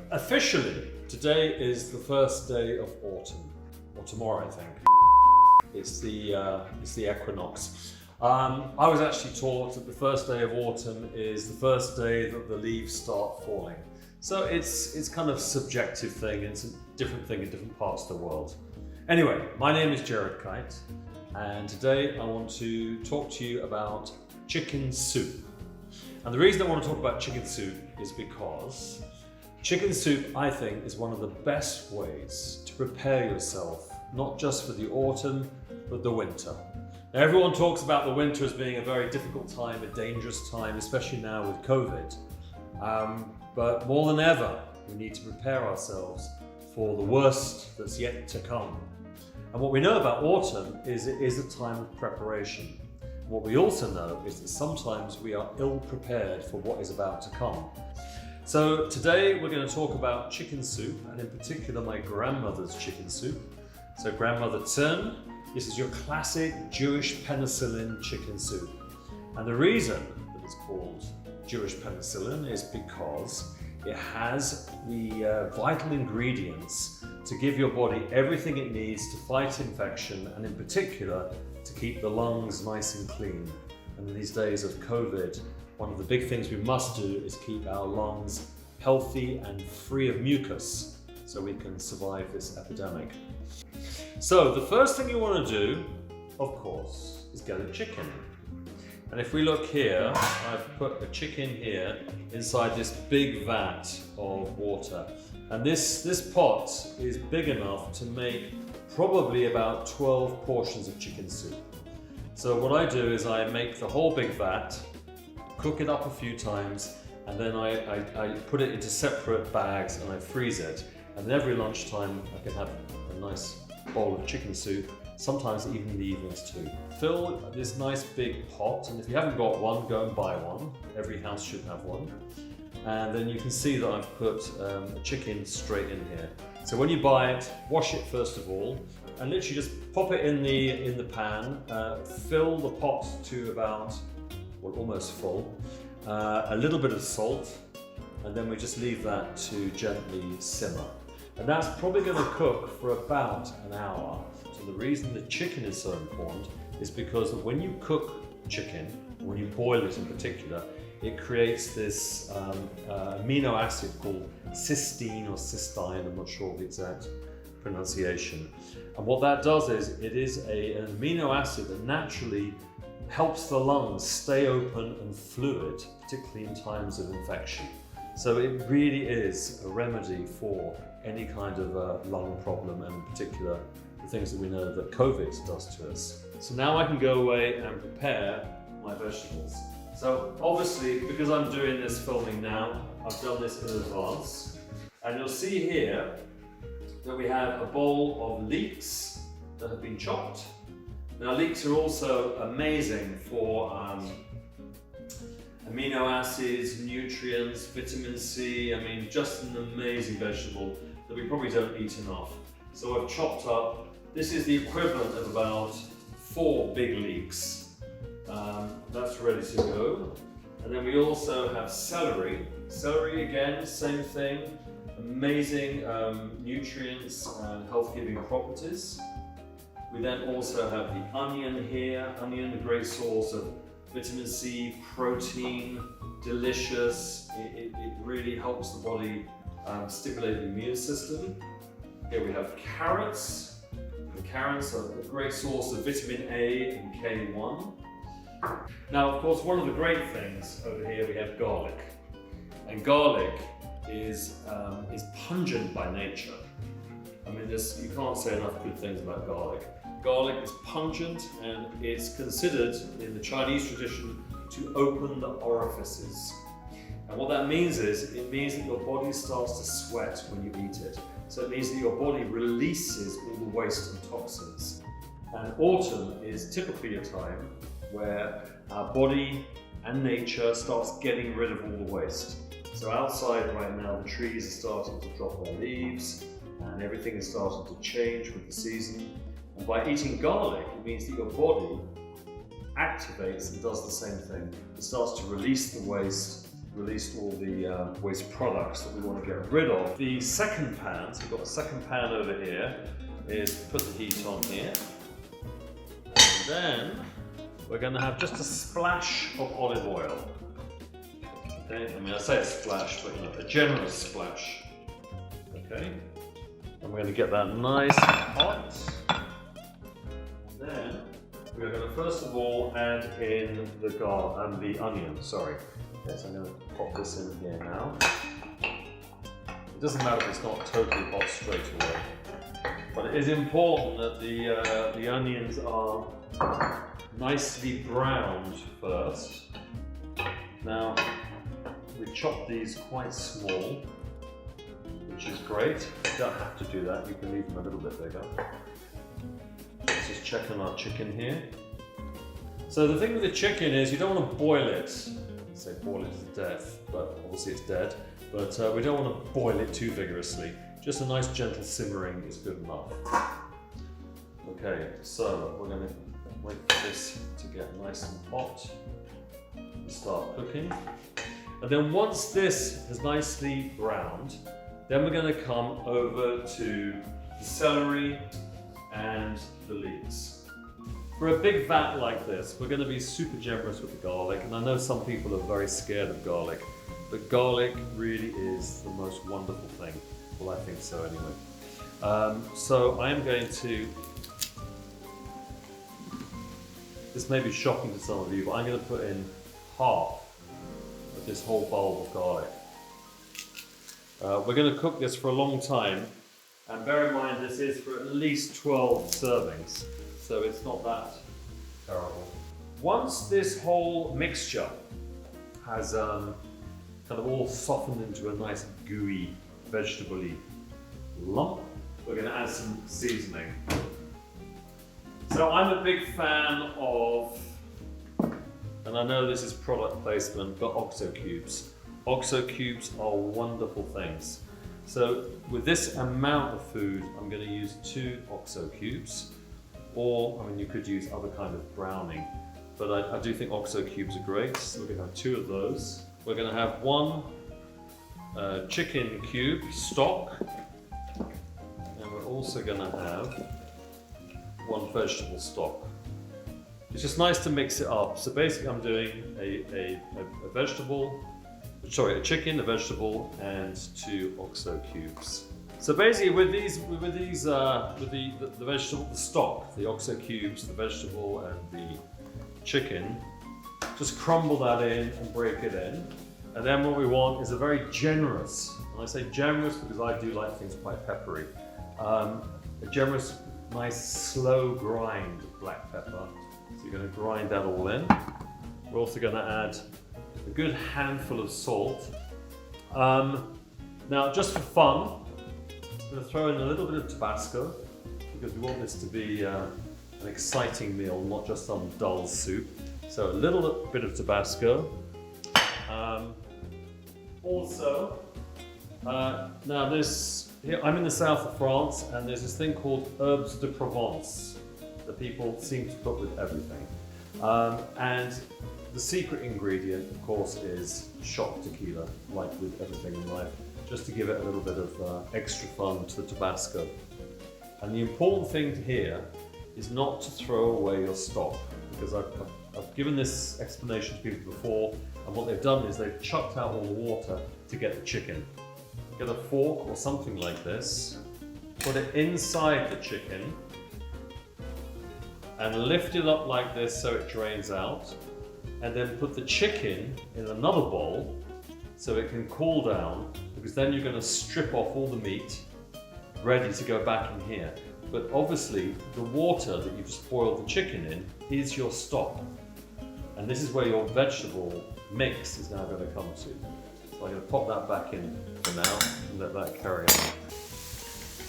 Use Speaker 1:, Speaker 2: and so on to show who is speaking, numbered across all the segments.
Speaker 1: Officially, today is the first day of autumn, or tomorrow I think. It's the equinox. I was actually taught that the first day of autumn is the first day that the leaves start falling. So it's kind of a subjective thing, it's a different thing in different parts of the world. Anyway, my name is Jared Kite, and today I want to talk to you about chicken soup. And the reason I want to talk about chicken soup is because chicken soup, I think, is one of the best ways to prepare yourself, not just for the autumn, but the winter. Now, everyone talks about the winter as being a very difficult time, a dangerous time, especially now with COVID. But more than ever, we need to prepare ourselves for the worst that's yet to come. And what we know about autumn is it is a time of preparation. What we also know is that sometimes we are ill prepared for what is about to come. So today we're going to talk about chicken soup, and in particular my grandmother's chicken soup. So Grandmother Tern, this is your classic Jewish penicillin chicken soup. And the reason that it's called Jewish penicillin is because it has the vital ingredients to give your body everything it needs to fight infection, and in particular to keep the lungs nice and clean. And in these days of COVID, one of the big things we must do is keep our lungs healthy and free of mucus so we can survive this epidemic. So the first thing you want to do, of course, is get a chicken. And if we look here, I've put a chicken here inside this big vat of water. And this pot is big enough to make probably about 12 portions of chicken soup. So what I do is I make the whole big vat, cook it up a few times, and then I put it into separate bags and I freeze it. And then every lunchtime I can have a nice bowl of chicken soup, sometimes even in the evenings too. Fill this nice big pot, and if you haven't got one, go and buy one. Every house should have one. And then you can see that I've put a chicken straight in here. So when you buy it, wash it first of all, and literally just pop it in the pan. Fill the pot to about, well, almost full. A little bit of salt, and then we just leave that to gently simmer. And that's probably going to cook for about an hour. So the reason the chicken is so important is because when you cook chicken, when you boil it in particular, it creates this amino acid called cysteine or cysteine, I'm not sure of the exact pronunciation. And what that does is it is an amino acid that naturally helps the lungs stay open and fluid, particularly in times of infection. So it really is a remedy for any kind of lung problem, and in particular the things that we know that COVID does to us. So now I can go away and prepare my vegetables. So obviously, because I'm doing this filming now, I've done this in advance. And you'll see here that we have a bowl of leeks that have been chopped. Now leeks are also amazing for amino acids, nutrients, vitamin C. I mean, just an amazing vegetable that we probably don't eat enough. So I've chopped up, this is the equivalent of about 4 big leeks. That's ready to go. And then we also have celery. Celery again, same thing. Amazing nutrients and health-giving properties. We then also have the onion here. Onion, a great source of vitamin C, protein, delicious. It really helps the body stimulate the immune system. Here we have carrots. And carrots are a great source of vitamin A and K1. Now, of course, one of the great things over here, we have garlic. And garlic is pungent by nature. I mean, you can't say enough good things about garlic. Garlic is pungent, and it's considered in the Chinese tradition to open the orifices. And what that means is, it means that your body starts to sweat when you eat it. So it means that your body releases all the waste and toxins. And autumn is typically a time where our body and nature starts getting rid of all the waste. So outside right now, the trees are starting to drop their leaves, and everything is starting to change with the season. And by eating garlic, it means that your body activates and does the same thing. It starts to release the waste, released all the waste products that we want to get rid of. The second pan, so we've got a second pan over here, is put the heat on here. And then we're going to have just a splash of olive oil. Okay, I mean I say a splash, but you know, a generous splash. Okay, and we're going to get that nice and hot. And then we're going to first of all add in the onion. Sorry. Okay, so I'm going to pop this in here now. It doesn't matter if it's not totally hot straight away, but it is important that the onions are nicely browned first. Now we chop these quite small, which is great. You don't have to do that, you can leave them a little bit bigger. Let's just check on our chicken here. So the thing with the chicken is you don't want to boil it. Say boil it to death, but obviously it's dead. But we don't want to boil it too vigorously. Just a nice gentle simmering is good enough. Okay, so we're going to wait for this to get nice and hot and start cooking. And then once this has nicely browned, then we're going to come over to the celery and the leeks. For a big vat like this, we're going to be super generous with the garlic, and I know some people are very scared of garlic, but garlic really is the most wonderful thing. Well, I think so anyway. So I am going to, this may be shocking to some of you, but I'm going to put in half of this whole bowl of garlic. We're going to cook this for a long time, and bear in mind this is for at least 12 servings. So it's not that terrible. Once this whole mixture has kind of all softened into a nice gooey, vegetable-y lump, we're going to add some seasoning. So I'm a big fan of, and I know this is product placement, but OXO cubes. OXO cubes are wonderful things. So with this amount of food, I'm going to use 2 OXO cubes. Or, I mean, you could use other kind of browning, but I do think OXO cubes are great, so we're going to have 2 of those. We're going to have 1 chicken cube stock, and we're also going to have 1 vegetable stock. It's just nice to mix it up. So basically I'm doing a chicken, a vegetable, and 2 OXO cubes. So basically, with the vegetable, the stock, the OXO cubes, the vegetable, and the chicken, just crumble that in and break it in. And then what we want is a very generous, and I say generous because I do like things quite peppery, a generous, nice, slow grind of black pepper. So you're going to grind that all in. We're also going to add a good handful of salt. Now, just for fun, I'm going to throw in a little bit of Tabasco because we want this to be an exciting meal, not just some dull soup. So a little bit of Tabasco. Now here, I'm in the south of France, and there's this thing called herbes de Provence that people seem to put with everything. And the secret ingredient, of course, is shot tequila, like with everything in life, just to give it a little bit of extra fun to the Tabasco. And the important thing here is not to throw away your stock, because I've given this explanation to people before, and what they've done is they've chucked out all the water to get the chicken. Get a fork or something like this, put it inside the chicken, and lift it up like this so it drains out, and then put the chicken in another bowl so it can cool down, because then you're going to strip off all the meat ready to go back in here. But obviously the water that you've just boiled the chicken in is your stock, and this is where your vegetable mix is now going to come to. So I'm going to pop that back in for now and let that carry on.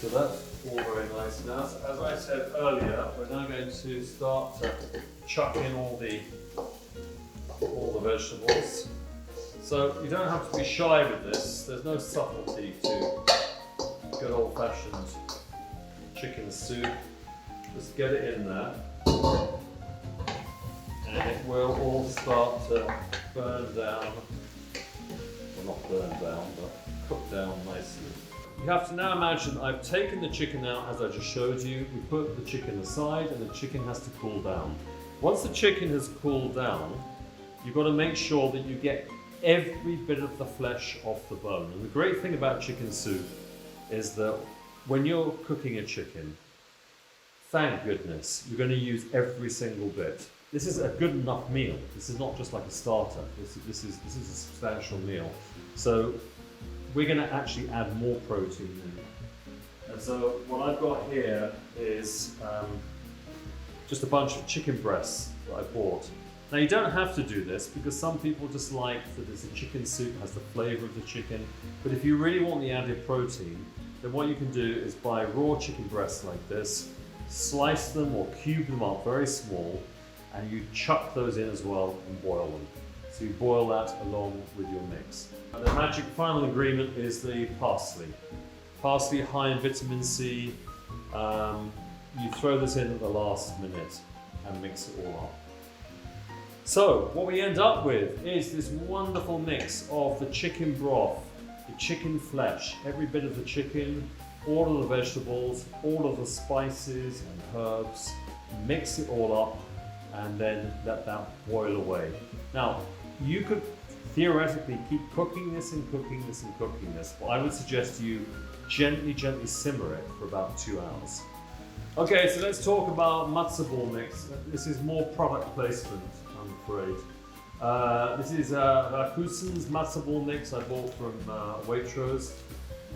Speaker 1: So that's all very nice now. So as I said earlier, we're now going to start to chuck in all the vegetables. So you don't have to be shy with this. There's no subtlety to good old-fashioned chicken soup. Just get it in there, and it will all start to burn down Well, not burned down, but cooked down nicely. You have to now imagine I've taken the chicken out as I just showed you. We put the chicken aside and the chicken has to cool down. Once the chicken has cooled down, you've got to make sure that you get every bit of the flesh off the bone. And the great thing about chicken soup is that when you're cooking a chicken, thank goodness, you're going to use every single bit. This is a good enough meal. This is not just like a starter. This is a substantial meal. So we're going to actually add more protein in. And so what I've got here is just a bunch of chicken breasts that I bought. Now you don't have to do this because some people just like that it's a chicken soup, has the flavour of the chicken. But if you really want the added protein, then what you can do is buy raw chicken breasts like this, slice them or cube them up very small, and you chuck those in as well and boil them. So you boil that along with your mix. And the magic final ingredient is the parsley. Parsley high in vitamin C. You throw this in at the last minute and mix it all up. So what we end up with is this wonderful mix of the chicken broth, the chicken flesh, every bit of the chicken, all of the vegetables, all of the spices and herbs, mix it all up and then let that boil away. Now, you could theoretically keep cooking this and cooking this and cooking this, but I would suggest you gently simmer it for about 2 hours. Okay, so let's talk about matzo ball mix. This is more product placement, I'm afraid. This is Rakusen's matzo ball mix I bought from Waitrose.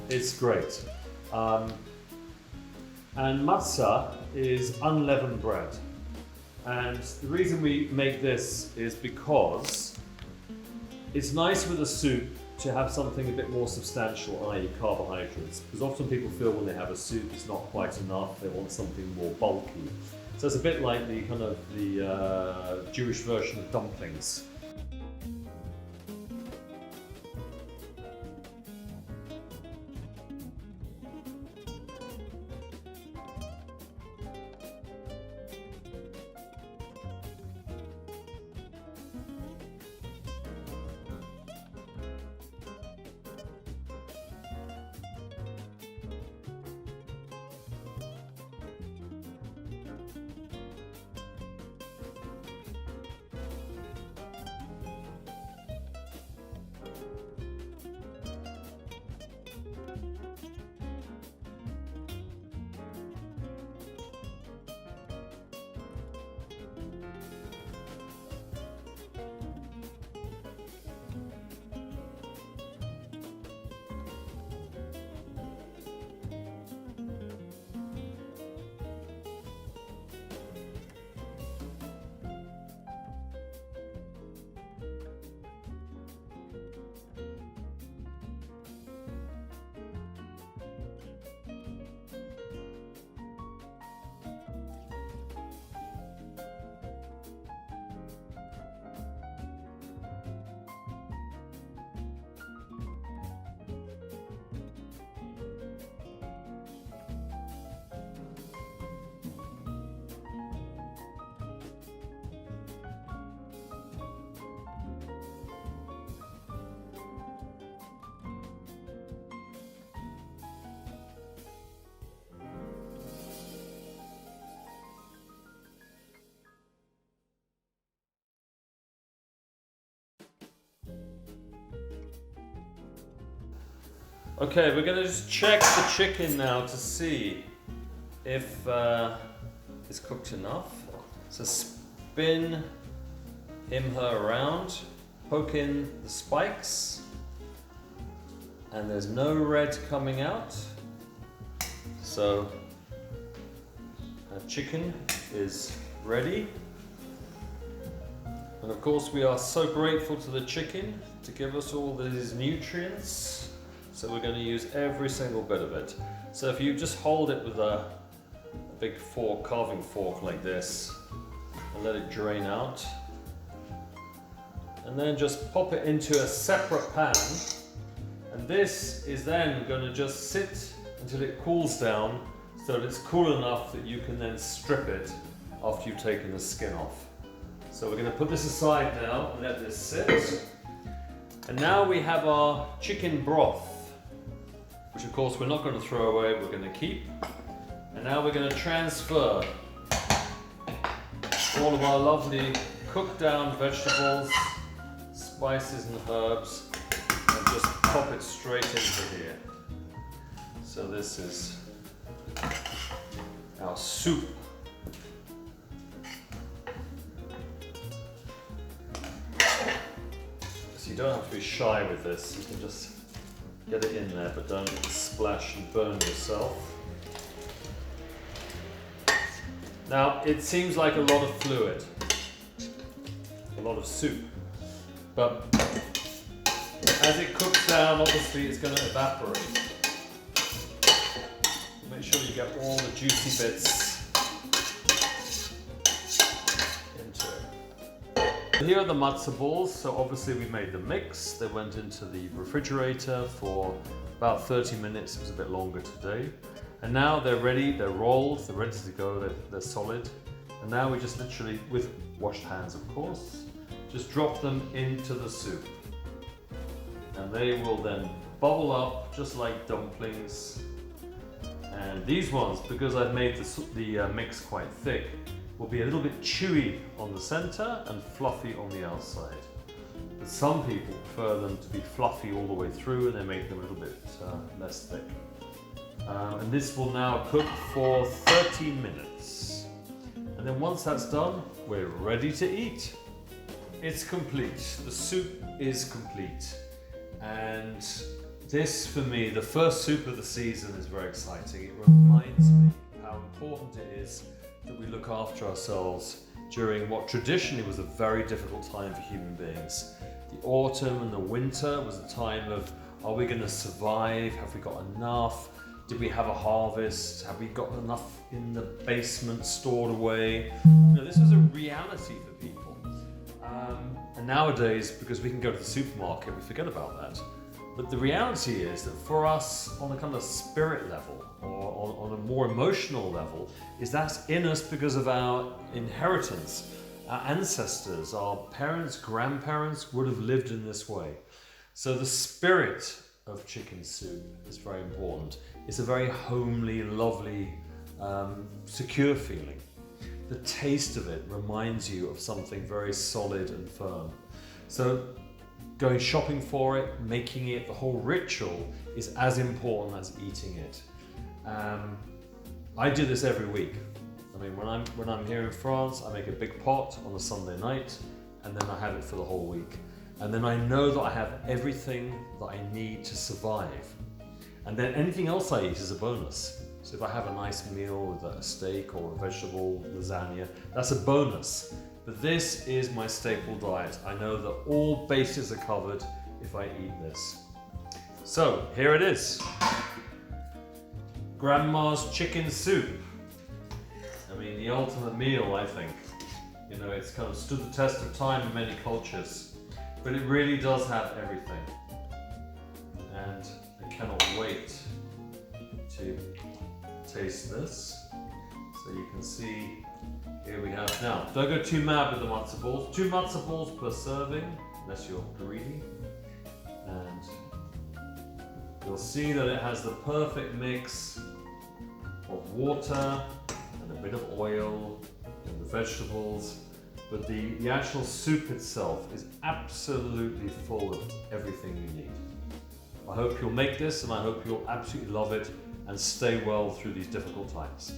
Speaker 1: It's great. And matzah is unleavened bread. And the reason we make this is because it's nice with a soup to have something a bit more substantial, i.e. carbohydrates. Because often people feel when they have a soup it's not quite enough, they want something more bulky. So it's a bit like the kind of the Jewish version of dumplings. Okay, we're going to just check the chicken now to see if it's cooked enough. So spin her around, poke in the spikes, and there's no red coming out. So our chicken is ready. And of course we are so grateful to the chicken to give us all these nutrients. So we're going to use every single bit of it. So if you just hold it with a big fork, carving fork like this, and let it drain out. And then just pop it into a separate pan. And this is then going to just sit until it cools down, so that it's cool enough that you can then strip it after you've taken the skin off. So we're going to put this aside now and let this sit. And now we have our chicken broth, which of course we're not going to throw away, we're going to keep. And now we're going to transfer all of our lovely cooked down vegetables, spices and herbs, and just pop it straight into here. So this is our soup. So you don't have to be shy with this, you can just get it in there, but don't splash and burn yourself. Now, it seems like a lot of fluid, a lot of soup, but as it cooks down, obviously it's going to evaporate. Make sure you get all the juicy bits into it. Here are the matzo balls. So obviously we made the mix. They went into the refrigerator for about 30 minutes. It was a bit longer today. And now they're ready, they're rolled, they're ready to go, they're solid. And now we just literally, with washed hands of course, just drop them into the soup. And they will then bubble up just like dumplings. And these ones, because I've made the mix quite thick, will be a little bit chewy on the center and fluffy on the outside. But some people prefer them to be fluffy all the way through, and they make them a little bit less thick. And this will now cook for 30 minutes. And then once that's done, we're ready to eat. It's complete. The soup is complete. And this, for me, the first soup of the season is very exciting. It reminds me how important it is that we look after ourselves during what traditionally was a very difficult time for human beings. The autumn and the winter was a time of, are we going to survive? Have we got enough? Did we have a harvest? Have we got enough in the basement stored away? You know, this was a reality for people. And nowadays, because we can go to the supermarket, we forget about that. But the reality is that for us, on a kind of spirit level, or on a more emotional level, is that's in us because of our inheritance. Our ancestors, our parents, grandparents would have lived in this way. So the spirit of chicken soup is very important. It's a very homely, lovely, secure feeling. The taste of it reminds you of something very solid and firm. So going shopping for it, making it, the whole ritual is as important as eating it. I do this every week. I mean, when I'm here in France, I make a big pot on a Sunday night, and then I have it for the whole week. And then I know that I have everything that I need to survive. And then anything else I eat is a bonus. So if I have a nice meal with a steak or a vegetable lasagna, that's a bonus. But this is my staple diet. I know that all bases are covered if I eat this. So here it is. Grandma's chicken soup. I mean, the ultimate meal, I think. You know, it's kind of stood the test of time in many cultures, but it really does have everything. And I cannot wait to taste this. So you can see, here we have, now, don't go too mad with the matzo balls. 2 matzo balls per serving, unless you're greedy. And you'll see that it has the perfect mix of water and a bit of oil and the vegetables, but the actual soup itself is absolutely full of everything you need. I hope you'll make this, and I hope you'll absolutely love it and stay well through these difficult times.